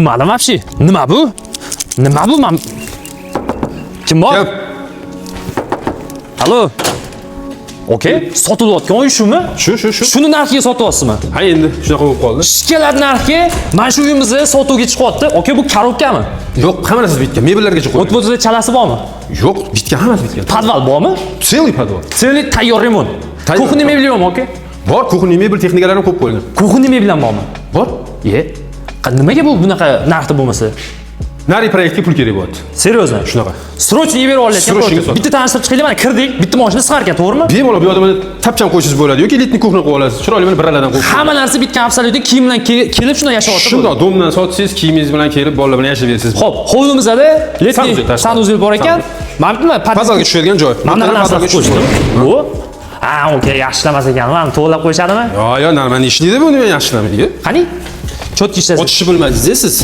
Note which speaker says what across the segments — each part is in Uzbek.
Speaker 1: Ma'lum вообще. Nima bu? Nima bu? Kim bor? Alo. Okey, sotilayotgan uy shumi?
Speaker 2: Shu.
Speaker 1: Shuni narxiga sotyapsizmi?
Speaker 2: Ha endi shunaqa bo'lib qoldi.
Speaker 1: Shikalar narxiga mana shu uyimizni sotuvga chiqyapti. Okey, bu korobkami?
Speaker 2: Yo'q, hamma narsa bitgan. Mebellargacha qo'ygan.
Speaker 1: O'tbozda chalasi bormi?
Speaker 2: Yo'q, bitgan, hammasi bitgan.
Speaker 1: Podval bormi?
Speaker 2: Целый подвал.
Speaker 1: Целый tayyor remont. Kuxni mebel bormi, okey?
Speaker 2: Bor, kuxni mebel texnikalarini qo'yib qo'ygan.
Speaker 1: Kuxni mebel ham bormi?
Speaker 2: Bor.
Speaker 1: Nimaga bu bunaqa narxda bo'lmasa?
Speaker 2: Nari proyektga pul kerak bo'lyapti.
Speaker 1: Серьезно?
Speaker 2: Shunaqa.
Speaker 1: Srochniy berib olyapti. Bitta tanishtirib chiqaylik, mana kirdik, bitta mashina siqar ekan, to'g'rimi?
Speaker 2: Bemalol bu yoqda mana tapcham qo'yishingiz bo'ladi yoki elitni kuxni qo'yib olasiz. Chiroyli mana biralardan qo'yib.
Speaker 1: Hamma narsa bitgan, absolyutni kiyim bilan kelib shunday yashayapti.
Speaker 2: Shundoq domdan sotsangiz, kiyimingiz bilan kelib bolalar bilan yashayversiz.
Speaker 1: Xo'p, hovlimizda letniy sanuzel bor ekan. Mana nima?
Speaker 2: Podvalga tushadigan joy.
Speaker 1: Mana podvalga tushdim. Bu okey, yaxshilamas ekan. Mana to'g'rilab qo'yishadimi?
Speaker 2: Yo'q, normal ishlaydi bu, nima yaxshilamaydi?
Speaker 1: Qani? Chotki ishlaysiz.
Speaker 2: Ochishni bilmadingiz siz.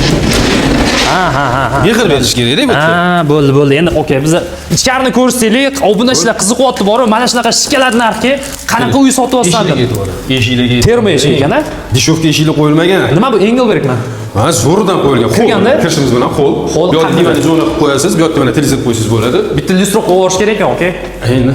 Speaker 1: Ha.
Speaker 2: Mehr berish kerak-da bu.
Speaker 1: Ha, bo'ldi. Endi okey, biz ichkarini ko'rsataylik. Bunda sizlar qiziqyapti bor, mana shunaqa shikalar narxi, qanaqa uy sotyapsan deb.
Speaker 2: Eshigiga.
Speaker 1: Terma eshik ekan-a?
Speaker 2: Dishovka eshigi qo'yilmagan.
Speaker 1: Nima bu Engelbergmi?
Speaker 2: Ha, zo'rdan qo'yilgan.
Speaker 1: Kirganda
Speaker 2: kirishimiz bilan qo'l. Bu yoqda mana zona qilib qo'yasiz, bu yoqda mana televizor qo'ysangiz bo'ladi.
Speaker 1: Bitta lustro qo'yish kerak ekan, okey?
Speaker 2: Endi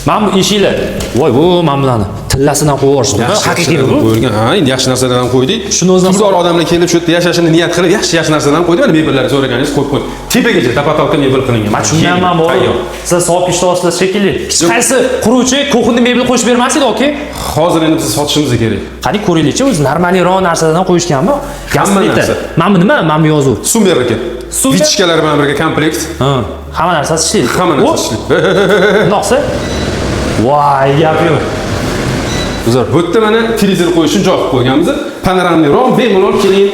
Speaker 1: mana bu eshiklar. Voy, bu mana bularni tillasidan qo'yishdi. Haqiqiy bu.
Speaker 2: Qo'yilgan. Ha, endi yaxshi narsalardan qo'ydik.
Speaker 1: Shuni o'zdan
Speaker 2: Pulzor odamlar kelib shu yerda yashashini niyat qilib, yaxshi narsalardan qo'ydi. Mana mebellarni so'raganingiz qo'yib. Tepagacha tapatalka mebel qilingan.
Speaker 1: Mana shundan ham bor. Siz so'p ishlayapsizlar shekilli. Qaysi quruvchi ko'xinni mebel qo'yib bermas edi, okey?
Speaker 2: Hozir endi biz sotishimiz kerak.
Speaker 1: Qani ko'raylikchi, o'zi normalroq narsalardan qo'yishganmi?
Speaker 2: Hamma narsa.
Speaker 1: Mana bu nima? Mana bu yozuv.
Speaker 2: Sumber aka. Vichkalar bilan birga komplekt.
Speaker 1: Ha, hamma narsasi ishlaydi.
Speaker 2: Hamma narsa ishlaydi.
Speaker 1: Noqsa? Voy, gap yo'q.
Speaker 2: Uzr, bu yerda mana televizor qo'yish uchun joy qilib qo'yganmiz. Panoramniroq bemalol keling.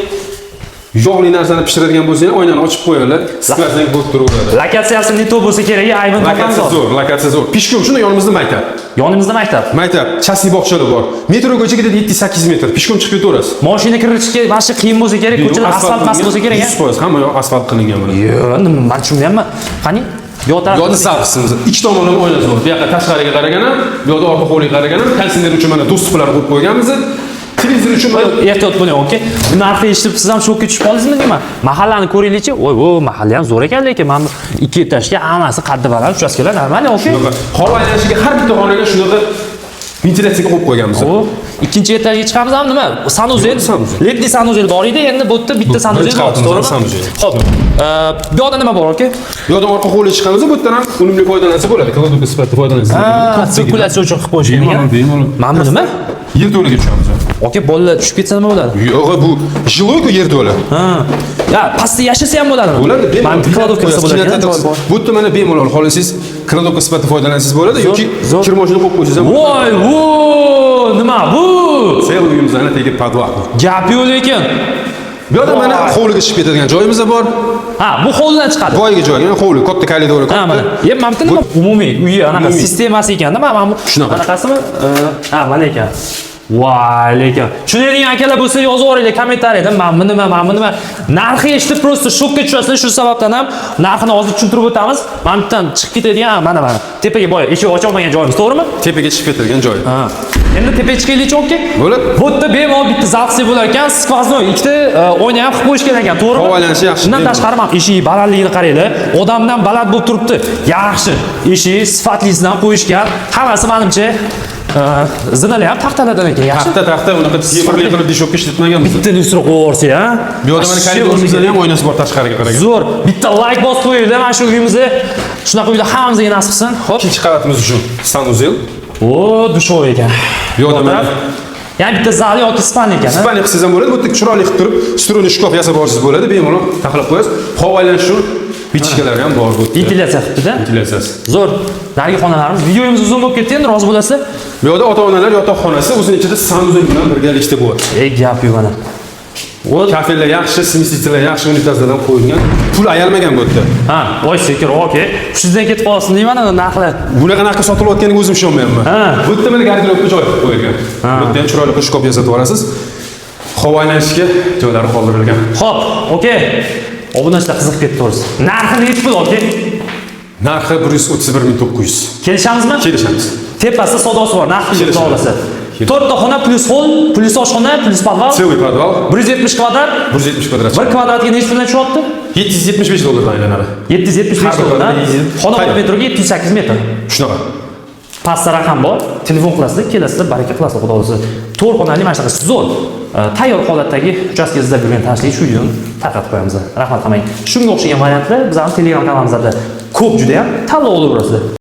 Speaker 2: Yog'li narsani pishiradigan bo'lsangiz, oynani ochib qo'yinglar. Siqasangiz bo'lib turaveradi.
Speaker 1: Lokatsiyasi neto bo'lsa kerak, ayvon
Speaker 2: lokatsiya zo'r. Pishkom shunda yonimizda maktab.
Speaker 1: Yonimizda maktab.
Speaker 2: Maktab, chasi bog'chalar bor. Metroga ketadi 7-8 metr. Pishkom chiqib ketaverasiz.
Speaker 1: Mashina kiritishga boshqa qiyin bo'lsa kerak, ko'chalar asfalt mas bo'lsa kerak.
Speaker 2: 100%, hamma yoq asfalt qilingan mana.
Speaker 1: Yo'q, men tushunmayapman. Qani?
Speaker 2: Yo'lda zavqsimiz. Ikki tomonlama oynasi bor. Bu yoqqa tashqariga qaragan ham, bu yoqda orqa hovliga qaragan ham, konditsioner uchun mana do'stlar qo'yib qo'yganmiz. Televizor uchun
Speaker 1: ehtiyot bo'ling, okey? Bu narxni eshitib siz ham shokka tushib qoldingizmi nima? Mahallani ko'raylikchi. Voy, mahalla ham zo'r ekan, lekin mana ikki etajga hammasi qaddi baland, uchastkalar normal, okey?
Speaker 2: Havo aylanishiga har bitta xonaga shunaqa ventilyatsiyaga qo'yib qo'yganmiz.
Speaker 1: Ikkinchi etajga chiqamiz ham nima? Sanuzel. Letniy sanuzel bor edi, endi bu yerda bitta sanuzel bor, to'g'rimi? Xo'p. Bu yoqda nima bor, okey?
Speaker 2: Bu yoqdan orqa hovliga chiqamiz, bu yerdan ham unumli foydalansa bo'ladi. Kladovka sifatida foydalanasiz.
Speaker 1: Sirkulyatsiya uchun qilib qo'yishgan ekan.
Speaker 2: Bemalol.
Speaker 1: Mana bu nima?
Speaker 2: Yerto'laga tushamiz.
Speaker 1: Okey, bolalar tushib ketsa nima bo'ladi?
Speaker 2: Yo'q, bu jiloy-ku yerto'la.
Speaker 1: Ha. Ya, pastda yashasa ham bo'ladimi?
Speaker 2: Bo'ladi, bemalol.
Speaker 1: Mana kladovka qilsa bo'ladi.
Speaker 2: Bu yerda mana bemalol xohlasangiz kladovka sifatida foydalanasiz bo'ladi yoki kir moshina qo'yib qo'ysangiz ham
Speaker 1: bo'ladi. Voy, nima bu?
Speaker 2: Sel uyimizdan tegi podval.
Speaker 1: Gap yo'q lekin.
Speaker 2: Bu yerda mana hovliga chiqib ketadigan joyimiz bor.
Speaker 1: Ha, bu hovlidan chiqadi.
Speaker 2: Boyga joyga, hovli, katta koridor.
Speaker 1: Ha, mana. Mana bu nima? Umumiy uy anaqa sistemasi ekan-da, mana bu. Anaqasimi? Ha, mana ekan. Voy, lekin. Tushunadigan akalar bo'lsa yozib yuboringlar kommentariyada. Mana bu nima? Narxi eshitib prosta shokka tushasizlar, shu sababdan ham narxini hozir tushuntirib o'tamiz. Mana bu yerdan chiqib ketadigan, mana. Tepaga boya eshik ocha olmagan joyimiz, to'g'rimi?
Speaker 2: Tepaga chiqib ketadigan joy.
Speaker 1: Ha. Endi tepaga chiqaylikchi, okey?
Speaker 2: Bo'ladi.
Speaker 1: Bu yerda bemalol bitta zavqsi bo'lar ekan, skvoznoy ikkita oyna ham qilib qo'yishgan ekan, to'g'rimi?
Speaker 2: Havolanishi yaxshi.
Speaker 1: Bundan tashqari ham eshik balandligini qaranglar. Odamdan baland bo'lib turibdi. Yaxshi. Eshik sifatlisidan qo'yishgan. Hammasi menimcha zinalar ham taxtalardan ekan, yaxshi.
Speaker 2: Taxta unaqa temirli qilib dishovka ishlatmaganmiz.
Speaker 1: Bitta lustro qo'yib yuborsa, ha?
Speaker 2: Bu yoqda mana koridorimizda ham oynasi bor tashqariga qaragan.
Speaker 1: Zo'r. Bitta like bosib qo'yinglar, mana shu uyimizni. Shunaqa uyda hammamizga nasib qilsin. Xo'p.
Speaker 2: Ikkinchi qavatimiz uchun sanuzel.
Speaker 1: O, dushoy ekan.
Speaker 2: Bu yoqda mana
Speaker 1: yana bitta zal yoki span ekan.
Speaker 2: Span qilsangiz ham bo'ladi. Bu yerda chiroyli qilib turib, struni shkaf yasab olsangiz bo'ladi. Bemalol taxlab qo'yasiz. Havo aylanish uchun vichkalar ham bor bu yerda.
Speaker 1: Ventilyatsiya qilibdi-da.
Speaker 2: Ventilyatsiyasi.
Speaker 1: Zo'r. Narigi xonalarimiz. Videomiz uzun bo'lib ketdi, endi rozi bo'lasizlar.
Speaker 2: Bu yoqda ota-onalar yotoqxonasi o'zining ichida sanuzel bilan birgalikda bo'ladi.
Speaker 1: Gap yo'q mana.
Speaker 2: Kafellar yaxshi, simsitlar yaxshi, unitazlardan qo'yilgan. Pul ayalmagan bu yerda.
Speaker 1: Ha, voy sekir, okey. Sizdan ketib qolsin deyman, ana narxlar.
Speaker 2: Bunaqa narxga sotilayotganiga o'zim ishonmayapman. Bu yerda mana garderobga joy qilib qo'yilgan. Bu yerda ham chiroyli shkaf yasatib olasiz. Havo aylanishga joylari qoldirilgan.
Speaker 1: Xo'p, okey. Obunachilar qiziqib ketdi to'g'risi. Narxi nech pul, okey?
Speaker 2: Narxi 131.900.
Speaker 1: Kelishamizmi?
Speaker 2: Kelishamiz.
Speaker 1: Tepasida savdosi bor, narxi olasiz. To'rtta xona plus hol, plus oshxona, plus podval.
Speaker 2: Целый podval.
Speaker 1: 170 kvadrat.
Speaker 2: 170 kvadrat.
Speaker 1: 1 kvadratga necha puldan tushyapti?
Speaker 2: 775 dollardan aylanadi.
Speaker 1: 775 dollardan. Xona metroga 708 metr.
Speaker 2: Shunaqa.
Speaker 1: Pastda raqam bor. Telefon qilasizlar, kelasizlar, baraka qilasizlar, xudo xohlasa. 4 xonali mana shunaqa zo'r. Tayyor holatdagi uchastka izlab yurgan tanishlik shu videoni tarqatib qo'yamiz. Rahmat qilmang. Shunga o'xshagan variantlar bizning Telegram kanalimizda ko'p juda ham tanlov bo'laveradi.